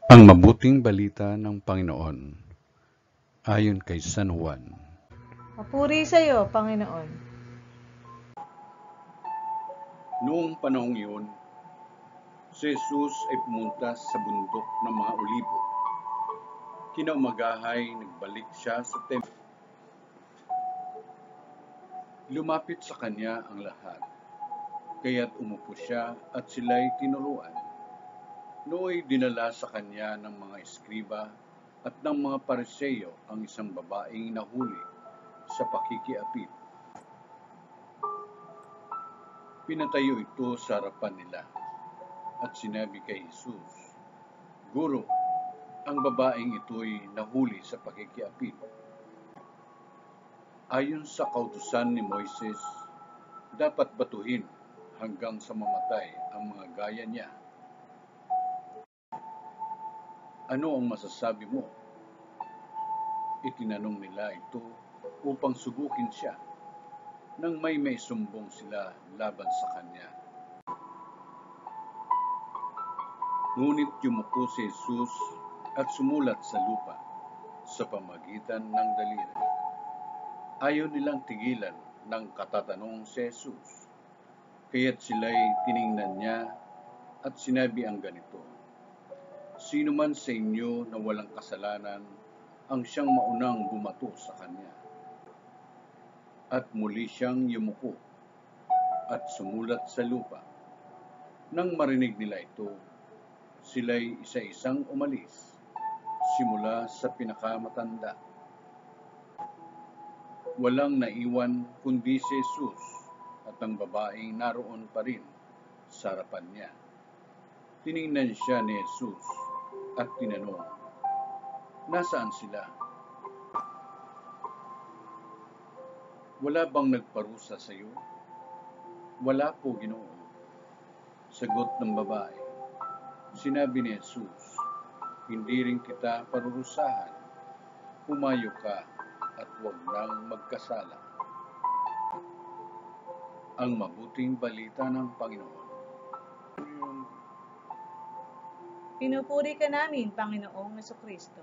Ang mabuting balita ng Panginoon ayon kay San Juan. Papuri sa iyo, Panginoon. Noong panahong iyon, si Jesus ay pumunta sa bundok ng mga Olibo. Kinaumagahay, nagbalik siya sa templo. Lumapit sa kanya ang lahat, kaya't umupo siya at sila'y tinuruan. Nooy dinala sa kanya ng mga eskriba at ng mga Pariseo ang isang babaeng nahuli sa pakikiapid. Pinatayo ito sa harapan nila at sinabi kay Jesus, "Guro, ang babaeng ito'y nahuli sa pakikiapid. Ayon sa kautusan ni Moises, dapat batuhin hanggang sa mamatay ang mga gaya niya. Ano ang masasabi mo?" Itinanong nila ito upang subukin siya nang may sumbong sila laban sa kanya. Ngunit yumuko si Jesus at sumulat sa lupa sa pamagitan ng daliri. Ayaw nilang tigilan ng katatanong si Jesus, kaya't sila'y tiningnan niya at sinabi ang ganito, "Sino man sa inyo na walang kasalanan ang siyang maunang bumato sa kanya." At muli siyang yumuko at sumulat sa lupa. Nang marinig nila ito, sila'y isa-isang umalis, simula sa pinakamatanda. Walang naiwan kundi si Jesus at ang babaeng naroon pa rin sa harapan niya. Tiningnan siya ni Jesus at tinanong, "Nasaan sila? Wala bang nagparusa sa iyo?" "Wala po, Ginoo," sagot ng babae. Sinabi ni Jesus, "Hindi rin kita parurusahan. Humayo ka at huwag nang magkasala." Ang mabuting balita ng Panginoon. Pinupuri ka namin, Panginoong Jesucristo.